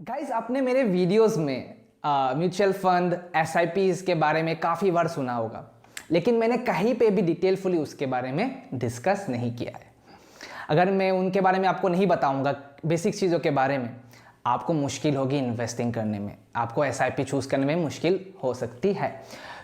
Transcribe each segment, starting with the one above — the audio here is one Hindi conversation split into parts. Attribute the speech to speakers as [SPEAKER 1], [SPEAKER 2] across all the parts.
[SPEAKER 1] गाइस, आपने मेरे वीडियोस में म्यूचुअल फंड एसआईपीज के बारे में काफ़ी बार सुना होगा, लेकिन मैंने कहीं पे भी डिटेलफुली उसके बारे में डिस्कस नहीं किया है। अगर मैं उनके बारे में आपको नहीं बताऊंगा, बेसिक चीज़ों के बारे में, आपको मुश्किल होगी इन्वेस्टिंग करने में, आपको एसआईपी चूज़ करने में मुश्किल हो सकती है।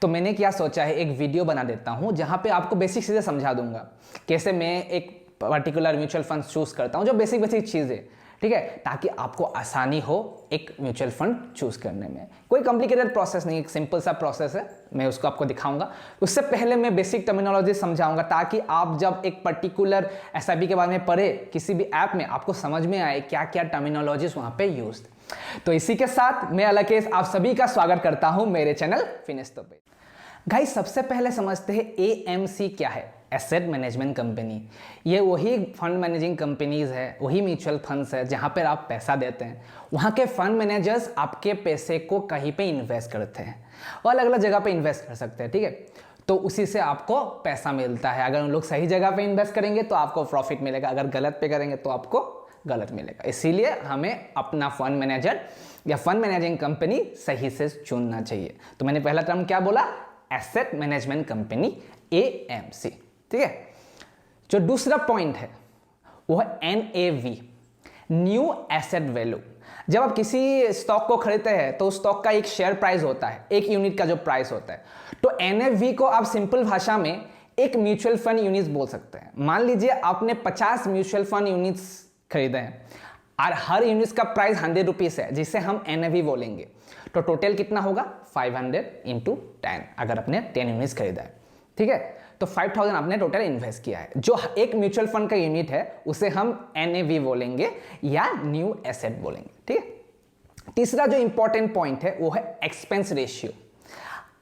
[SPEAKER 1] तो मैंने क्या सोचा है, एक वीडियो बना देता हूँ जहाँ पे आपको बेसिक चीज़ें समझा दूंगा, कैसे मैं एक पर्टिकुलर म्यूचुअल फंड चूज़ करता हूँ, जो बेसिक चीज़ें, ठीक है, ताकि आपको आसानी हो एक म्यूचुअल फंड चूज करने में। कोई कॉम्प्लिकेटेड प्रोसेस नहीं, एक सिंपल सा प्रोसेस है, मैं उसको आपको दिखाऊंगा। उससे पहले मैं बेसिक टर्मिनोलॉजी समझाऊंगा, ताकि आप जब एक पर्टिकुलर एसआईपी के बारे में पढ़े किसी भी ऐप में, आपको समझ में आए क्या क्या टर्मिनोलॉजीज वहां पे यूज। तो इसी के साथ मैं अलकेश आप सभी का स्वागत करता हूं मेरे चैनल फिनिस्तो पे। गाइस, सबसे पहले समझते हैं एएमसी क्या है। एसेट मैनेजमेंट कंपनी, ये वही फंड मैनेजिंग कंपनीज है, वही म्यूचुअल फंड्स है जहाँ पर आप पैसा देते हैं। वहाँ के फंड मैनेजर्स आपके पैसे को कहीं पे इन्वेस्ट करते हैं और अलग अलग जगह पे इन्वेस्ट कर सकते हैं, ठीक है। तो उसी से आपको पैसा मिलता है। अगर उन लोग सही जगह पे इन्वेस्ट करेंगे तो आपको प्रॉफिट मिलेगा, अगर गलत पे करेंगे तो आपको गलत मिलेगा। इसीलिए हमें अपना फंड मैनेजर या फंड मैनेजिंग कंपनी सही से चुनना चाहिए। तो मैंने पहला टर्म क्या बोला, एसेट मैनेजमेंट कंपनी, एएमसी, ठीक है। जो दूसरा पॉइंट है वो है एनएवी, न्यू एसेट वैल्यू। जब आप किसी स्टॉक को खरीदते हैं तो उस स्टॉक का एक शेयर प्राइस होता है, एक यूनिट का जो प्राइस होता है। तो एनएवी को आप सिंपल भाषा में एक म्यूचुअल फंड यूनिट्स बोल सकते हैं। मान लीजिए आपने 50 म्यूचुअल फंड यूनिट्स खरीदे हैं और हर यूनिट का प्राइस 100 रुपीज है, जिसे हम एनएवी बोलेंगे। तो टोटल कितना होगा, 500 इंटू 10, अगर आपने 10 यूनिट्स खरीदा है, ठीक है। तो 5000 आपने टोटल इन्वेस्ट किया है। जो एक म्यूचुअल फंड का यूनिट है उसे हम एनएवी बोलेंगे या न्यू एसेट बोलेंगे, ठीक है। तीसरा जो इंपॉर्टेंट पॉइंट है वो है एक्सपेंस रेशियो।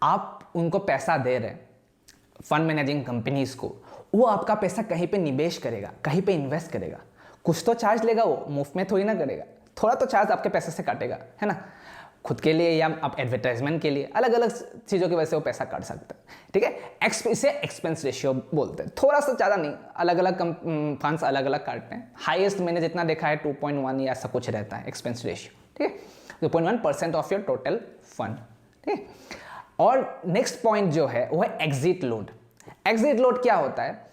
[SPEAKER 1] आप उनको पैसा दे रहे हैं फंड मैनेजिंग कंपनीज को, वो आपका पैसा कहीं पे निवेश करेगा, कहीं पे इन्वेस्ट करेगा, कुछ तो चार्ज लेगा, वो मुफ्त में थोड़ी ना करेगा, थोड़ा तो चार्ज आपके पैसे से काटेगा, है ना। खुद के लिए या आप एडवर्टाइजमेंट के लिए, अलग अलग चीज़ों की वजह से वो पैसा काट सकता है, ठीक है। इसे एक्सपेंस रेशियो बोलते हैं। थोड़ा सा ज़्यादा नहीं, अलग अलग फंड्स अलग अलग काटते हैं। हाईएस्ट मैंने जितना देखा है 2.1 या ऐसा कुछ रहता है एक्सपेंस रेशियो, ठीक है। 2.1% ऑफ योर टोटल फंड, ठीक है। और नेक्स्ट पॉइंट जो है वो है एग्जिट लोड। एग्जिट लोड क्या होता है,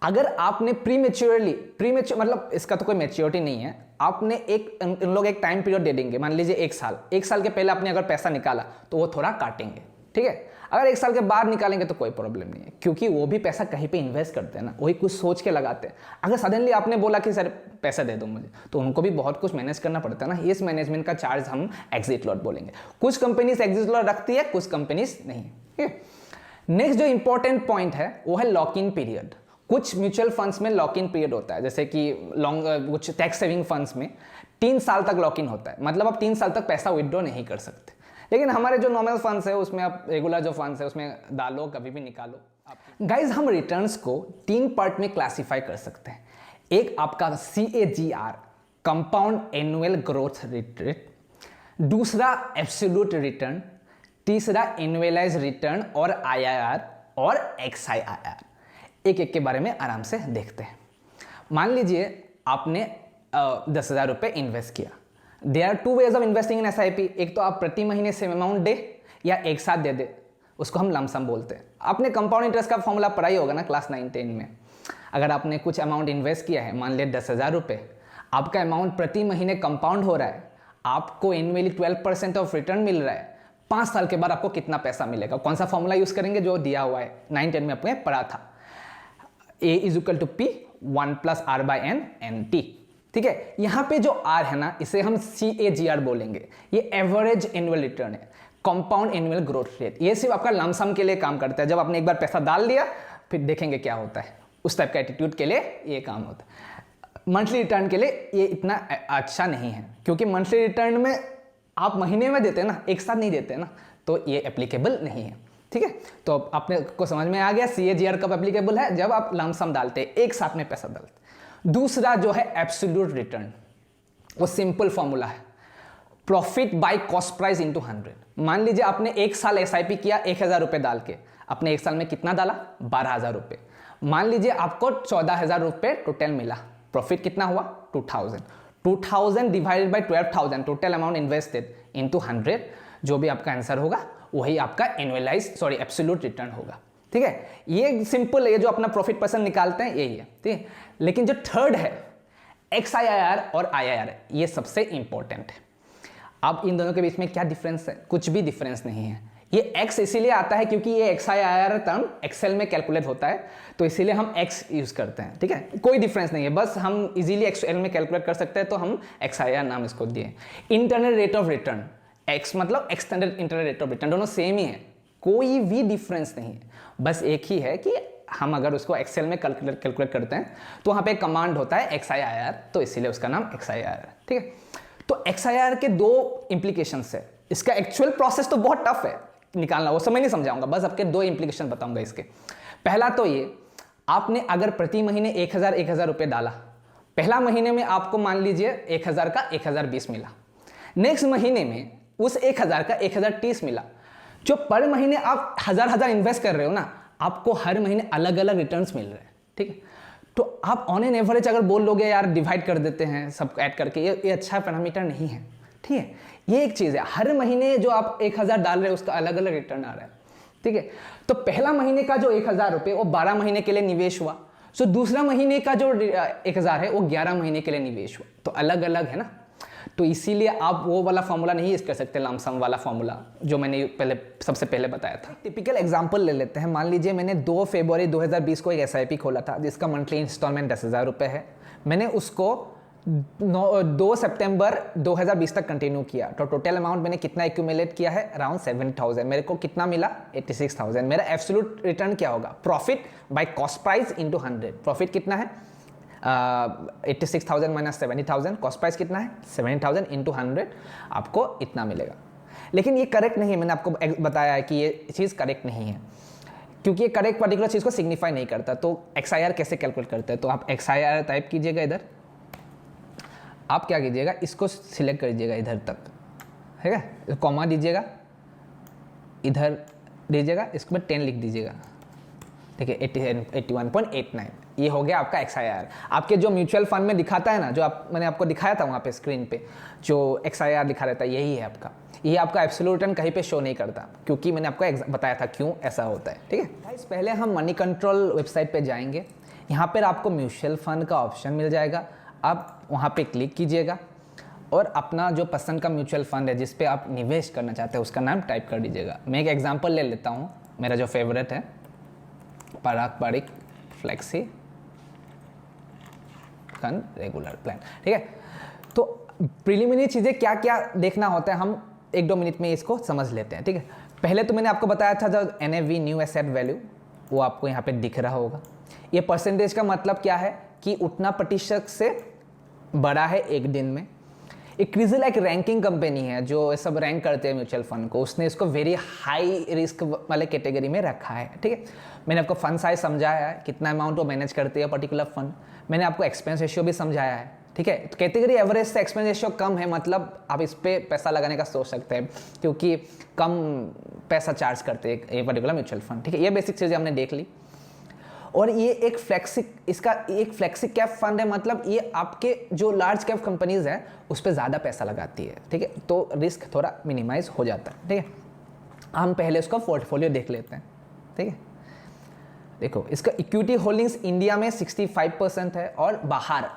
[SPEAKER 1] अगर आपने प्रीमेच्योर मतलब इसका तो कोई मैच्योरिटी नहीं है, आपने इन लोग एक टाइम पीरियड दे देंगे, मान लीजिए 1 साल के पहले आपने अगर पैसा निकाला तो वो थोड़ा काटेंगे, ठीक है। अगर 1 साल के बाद निकालेंगे तो कोई प्रॉब्लम नहीं है, क्योंकि वो भी पैसा कहीं पे इन्वेस्ट करते हैं ना, वही कुछ सोच के लगाते हैं। अगर सडनली आपने बोला कि सर पैसा दे दो मुझे, तो उनको भी बहुत कुछ मैनेज करना पड़ता है ना। इस मैनेजमेंट का चार्ज हम एग्जिट लॉट बोलेंगे। कुछ कंपनीज एग्जिट लॉट रखती है, कुछ कंपनीज नहीं, ठीक है। नेक्स्ट जो इंपॉर्टेंट पॉइंट है वो है लॉक इन पीरियड। कुछ म्यूचुअल फंड्स में लॉक इन पीरियड होता है, जैसे कि कुछ टैक्स सेविंग फंड्स में 3 साल तक लॉक इन होता है, मतलब आप 3 साल तक पैसा विड्रॉ नहीं कर सकते। लेकिन हमारे जो नॉर्मल फंड्स है उसमें आप रेगुलर जो फंड्स है उसमें डालो, कभी भी निकालो। गाइज, हम रिटर्न्स को 3 पार्ट में क्लासीफाई कर सकते हैं। एक आपका CAGR, compound annual growth rate, दूसरा एब्सोल्यूट रिटर्न, तीसरा एनुअलाइज रिटर्न और IRR और XIRR। एक एक के बारे में आराम से देखते हैं। मान लीजिए आपने 10,000 रुपये इन्वेस्ट किया। There are 2 ways of investing in SIP. एक तो आप प्रति महीने सेम अमाउंट दे या एक साथ दे दे, उसको हम लमसम बोलते हैं। आपने कंपाउंड इंटरेस्ट का फॉर्मूला पढ़ा ही होगा ना क्लास 9-10 में। अगर आपने कुछ अमाउंट इन्वेस्ट किया है, मान लिया 10,000 रुपये, आपका अमाउंट प्रति महीने कंपाउंड हो रहा है, आपको एनुअली 12% ऑफ रिटर्न मिल रहा है। 5 साल के बाद आपको कितना पैसा मिलेगा, कौन सा फॉर्मूला यूज करेंगे, जो दिया हुआ है 9-10 में आपने पढ़ा था, A = P 1 + R/N NT, ठीक है। यहां पे जो R है ना, इसे हम CAGR बोलेंगे। ये एवरेज एनुअल रिटर्न है, कंपाउंड एनुअल ग्रोथ रेट। ये सिर्फ आपका लमसम के लिए काम करता है। जब आपने एक बार पैसा डाल दिया फिर देखेंगे क्या होता है, उस टाइप का एटीट्यूड के लिए ये काम होता है। मंथली रिटर्न के लिए ये इतना अच्छा नहीं है, क्योंकि मंथली रिटर्न में आप महीने में देते हैं ना, एक साथ नहीं देते ना, तो ये एप्लीकेबल नहीं है, ठीक है। तो आपने को समझ में आ गया CAGR कब एप्लीकेबल है, जब आप लमसम डालते हैं, एक साथ में पैसा डालते। दूसरा जो है एब्सोल्यूट रिटर्न, वो सिंपल फॉर्मूला है, profit by cost price into 100। मान लीजिए आपने 1 साल एसआईपी किया 1,000 रुपये डाल के, आपने 1 साल में कितना डाला, 12,000 रुपये। मान लीजिए आपको 14,000 रुपये टोटल मिला, प्रॉफिट कितना हुआ, 2,000। 2000 divided by 12,000 total amount invested into 100, जो भी आपका आंसर होगा वही आपका एब्सोल्यूट रिटर्न होगा। ठीक है, ये सिंपल है, ये जो अपना प्रॉफिट परसेंट निकालते हैं यही है। ठीक है, लेकिन जो थर्ड है XIRR और IRR, ये सबसे इंपॉर्टेंट है। अब इन दोनों के बीच में क्या डिफरेंस है? कुछ भी डिफरेंस नहीं है। ये X इसीलिए आता है क्योंकि ये XIRR टर्म एक्सेल में कैलकुलेट होता है, तो इसीलिए हम X यूज करते हैं। ठीक है, कोई डिफरेंस नहीं है, बस हम इजीली एक्सेल में कैलकुलेट कर सकते हैं, तो हम XIRR नाम इसको दिए। Internal rate of return, X मतलब extended internal rate of return, दोनों सेम ही है, कोई भी डिफरेंस नहीं है। बस एक ही है कि हम अगर उसको एक्सेल में कैलकुलेट करते हैं तो वहाँ पे एक कमांड होता है XIRR, तो इसीलिए उसका नाम XIRR है। ठीक है, तो XIRR के दो इम्प्लीकेशंस है। इसका एक्चुअल प्रोसेस तो बहुत टफ है निकालना, वो समय नहीं समझाऊंगा, बस आपके दो इम्प्लीकेशन बताऊंगा इसके। पहला तो ये, आपने अगर प्रति महीने 1000 रुपये डाला, पहला महीने में आपको मान लीजिए 1000 का 1020 मिला, नेक्स्ट महीने में उस 1000 का 1030 मिला। जो पर महीने आप हजार इन्वेस्ट कर रहे हो ना, आपको हर महीने अलग अलग रिटर्न्स मिल रहे हैं। ठीक है, तो आप ऑन एन एवरेज अगर बोल लोगे यार डिवाइड कर देते हैं सब ऐड करके, ये अच्छा पैरामीटर नहीं है। ठीक है, ये एक चीज़ है, हर महीने जो आप 1000 डाल रहे हो उसका अलग अलग रिटर्न आ रहा है। ठीक है, तो पहला महीने का जो 1000 रुपये वो 12 महीने के लिए निवेश हुआ, सो दूसरा महीने का जो 1000 है वो 11 महीने के लिए निवेश हुआ, तो अलग अलग है ना। तो इसीलिए आप वो वाला फॉर्मूला नहीं यूज कर सकते, लमसम वाला फॉर्मूला जो मैंने सबसे पहले बताया था। टिपिकल एग्जांपल ले लेते हैं। मान लीजिए मैंने 2 फरवरी 2020 को एक SIP खोला था जिसका मंथली इंस्टॉलमेंट 10,000 रुपये है। मैंने उसको 2 सितंबर 2020 तक कंटिन्यू किया, तो टोटल अमाउंट मैंने कितना एक्यूमुलेट किया है? अराउंड 7,000। मेरे को कितना मिला? 86,000। मेरा एब्सोल्यूट रिटर्न क्या होगा? Profit by cost price into 100। Profit कितना है? 86,000 माइनस 70,000, कॉस्ट प्राइस कितना है? 70,000 इंटू 100, आपको इतना मिलेगा। लेकिन ये करेक्ट नहीं है, मैंने आपको बताया है कि ये चीज़ करेक्ट नहीं है, क्योंकि ये करेक्ट पर्टिकुलर चीज़ को सिग्निफाई नहीं करता। तो XIR कैसे कैलकुलेट करते हैं? तो आप XIR टाइप कीजिएगा, इधर आप क्या कीजिएगा, इसको सिलेक्ट करिएगा इधर तक, है क्या, कॉमा दीजिएगा, इधर दीजिएगा, इसको में 10 लिख दीजिएगा। ठीक है, 81.89, ये हो गया आपका XIR। आपके जो म्यूचुअल फंड में दिखाता है ना, जो मैंने आपको दिखाया था वहाँ पे स्क्रीन पे, जो XIR दिखा रहता है, यही है आपका। ये आपका एब्सोल्यूट रिटर्न कहीं पे शो नहीं करता, क्योंकि मैंने आपको बताया था क्यों ऐसा होता है। ठीक है गाइस, पहले हम मनी कंट्रोल वेबसाइट पे जाएंगे। यहाँ पर आपको म्यूचुअल फंड का ऑप्शन मिल जाएगा, आप वहाँ पे क्लिक कीजिएगा और अपना जो पसंद का म्यूचुअल फंड है जिस पे आप निवेश करना चाहते हैं उसका नाम टाइप कर दीजिएगा। मैं एक एग्जांपल ले लेता हूँ, मेरा जो फेवरेट है Parag Parikh flexi fund regular plan. ठीक है, तो प्रिलिमिनरी चीज़ें क्या क्या देखना होता है हम 1-2 मिनट में इसको समझ लेते हैं। ठीक है, पहले तो मैंने आपको बताया था जो NAV न्यू एसेट वैल्यू, वो आपको यहाँ पे दिख रहा होगा। ये परसेंटेज का मतलब क्या है कि उतना प्रतिशत से बड़ा है एक दिन में। एक क्रिजल एक रैंकिंग कंपनी है जो सब रैंक करते हैं म्यूचुअल फंड को, उसने इसको वेरी हाई रिस्क वाले कैटेगरी में रखा है। ठीक है, मैंने आपको फंड साइज समझाया है, कितना अमाउंट वो मैनेज करते हैं पर्टिकुलर फंड। मैंने आपको एक्सपेंस रेशियो भी समझाया है। ठीक है, तो कैटेगरी एवरेज से एक्सपेंस रेशियो कम है, मतलब आप इस पर पैसा लगाने का सोच सकते हैं, क्योंकि कम पैसा चार्ज करते हैं ये पर्टिकुलर म्यूचुअल फंड। ठीक है, ये बेसिक चीज़ें हमने देख ली। और ये एक फ्लेक्सी कैप फंड है, मतलब ये आपके जो लार्ज कैप कंपनीज हैं उस पर ज़्यादा पैसा लगाती है। ठीक है, तो रिस्क थोड़ा मिनिमाइज हो जाता है। ठीक है, हम पहले उसका पोर्टफोलियो देख लेते हैं। ठीक है, देखो इसका इक्विटी होल्डिंग्स इंडिया में 65% है और बाहर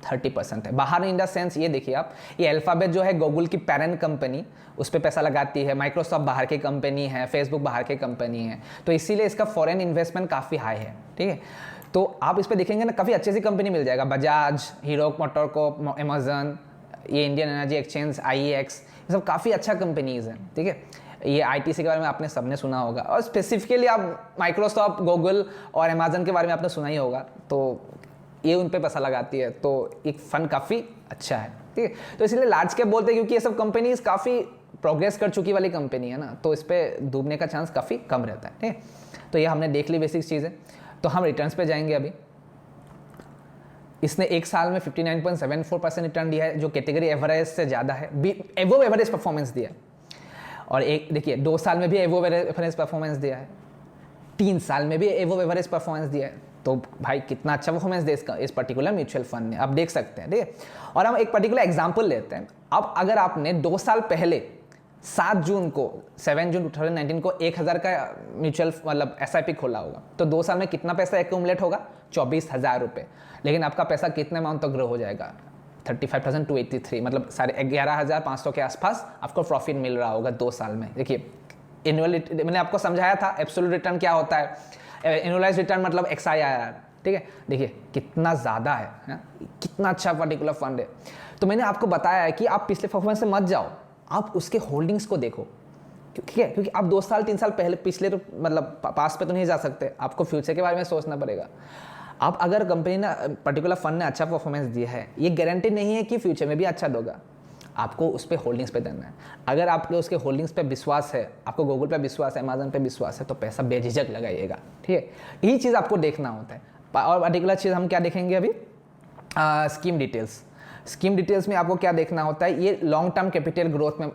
[SPEAKER 1] 30% है। बाहर इन द सेंस ये देखिए आप, ये अल्फाबेट जो है गूगल की पेरेंट कंपनी, उस पर पैसा लगाती है। माइक्रोसॉफ्ट बाहर की कंपनी है, फेसबुक बाहर की कंपनी है, तो इसीलिए इसका फॉरेन इन्वेस्टमेंट काफ़ी हाई है। ठीक है, तो आप इस पर देखेंगे ना, काफ़ी अच्छी सी कंपनी मिल जाएगा, बजाज, हीरो मोटरकॉर्प, अमेजन, ये इंडियन एनर्जी एक्सचेंज, IEX, ये सब काफ़ी अच्छा कंपनीज हैं। ठीक है, ये ITC के बारे में आपने सबने सुना होगा, और स्पेसिफिकली आप माइक्रोसॉफ्ट, गूगल और अमेजन के बारे में आपने सुना ही होगा, तो ये उन पे पैसा लगाती है, तो एक फंड काफ़ी अच्छा है। ठीक है, तो इसलिए लार्ज कैप बोलते हैं क्योंकि ये सब कंपनीज काफ़ी प्रोग्रेस कर चुकी वाली कंपनी है ना, तो इस पर डूबने का चांस काफ़ी कम रहता है। ठीक है, तो ये हमने देख ली बेसिक चीज़ें। तो हम रिटर्न्स पे जाएंगे। अभी इसने एक साल में 59.74% रिटर्न दिया है, जो कैटेगरी एवरेज से ज़्यादा है, एवो एवरेज परफॉर्मेंस दिया है। और एक देखिए 2 साल में भी एवो एवरेज परफॉर्मेंस दिया है, 3 साल में भी एवो एवरेज परफॉर्मेंस दिया है, तो भाई कितना अच्छा परफॉर्मेंस दे इस पर्टिकुलर म्यूचुअल फंड ने, आप देख सकते हैं, ठीक है। और हम एक पर्टिकुलर एग्जांपल लेते हैं। अब अगर आपने 2 साल पहले 7 जून 2019 को 1000 का म्यूचुअल मतलब SIP खोला होगा, तो 2 साल में कितना पैसा एक्यूमुलेट होगा? 24,000 रुपये। लेकिन आपका पैसा कितने अमाउंट तक ग्रो हो जाएगा? 35,283, मतलब 11,500 के आसपास आपको प्रॉफिट मिल रहा होगा 2 साल में। देखिए एनुअल, मैंने आपको समझाया था एब्सोल्यूट रिटर्न क्या होता है, एनुअलाइज रिटर्न मतलब XIRR, ठीक है। देखिए कितना ज़्यादा है, कितना अच्छा पर्टिकुलर फंड है। तो मैंने आपको बताया है कि आप पिछले परफॉर्मेंस से मत जाओ, आप उसके होल्डिंग्स को देखो, ठीक है, क्योंकि आप 2 साल 3 साल पहले पिछले तो मतलब पास पे तो नहीं जा सकते, आपको फ्यूचर के बारे में सोचना पड़ेगा। आप अगर कंपनी ने पर्टिकुलर फंड ने अच्छा परफॉर्मेंस दिया है, ये गारंटी नहीं है कि फ्यूचर में भी अच्छा दोगा, आपको उस पर होल्डिंग्स पे देना है। अगर आपके उसके होल्डिंग्स पे विश्वास है, आपको गूगल पे विश्वास है, अमेजन पे विश्वास है, तो पैसा बेझिझक लगाइएगा, ठीक है। यही चीज़ आपको देखना होता है। और पर्टिकुलर चीज़ हम क्या देखेंगे अभी, स्कीम डिटेल्स। स्कीम डिटेल्स में आपको क्या देखना होता है, ये लॉन्ग टर्म कैपिटल ग्रोथ में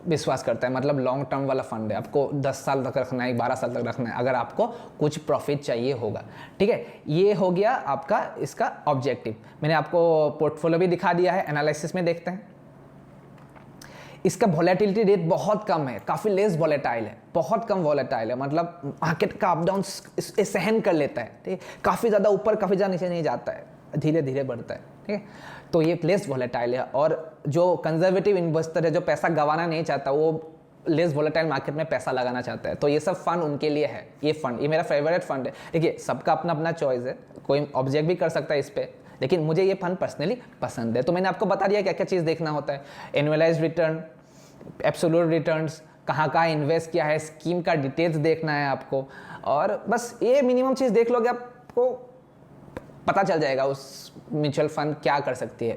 [SPEAKER 1] विश्वास करता है, मतलब लॉन्ग टर्म वाला फंड है, आपको 10 साल तक रखना है, 12 साल तक रखना है, अगर आपको कुछ प्रॉफिट चाहिए होगा, ठीक है। ये हो गया आपका इसका ऑब्जेक्टिव। मैंने आपको पोर्टफोलियो भी दिखा दिया है, एनालिसिस में देखते हैं। इसका वॉलेटिलिटी रेट बहुत कम है, काफ़ी लेस वॉलेटाइल है, बहुत कम वॉलेटाइल है, मतलब मार्केट का अप डाउन सहन कर लेता है, ठीक है। काफ़ी ज़्यादा ऊपर काफ़ी ज़्यादा नीचे नहीं जाता है, धीरे धीरे बढ़ता है, ठीक है। तो ये लेस वॉलेटाइल है। और जो कंजर्वेटिव इन्वेस्टर है, जो पैसा गंवाना नहीं चाहता, वो लेस वॉलेटाइल मार्केट में पैसा लगाना चाहता है, तो ये सब फंड उनके लिए है। ये मेरा फेवरेट फंड है। देखिए सबका अपना अपना चॉइस है, कोई ऑब्जेक्ट भी कर सकता है इस पर, लेकिन मुझे ये फंड पर्सनली पसंद है। तो मैंने आपको बता दिया क्या क्या चीज़ देखना होता है, एनुअलाइज रिटर्न, एब्सोल्यूट रिटर्न्स, कहाँ इन्वेस्ट किया है, स्कीम का डिटेल्स देखना है आपको, और बस ये मिनिमम चीज़ देख लोगे, आपको पता चल जाएगा उस म्यूचुअल फंड क्या कर सकती है।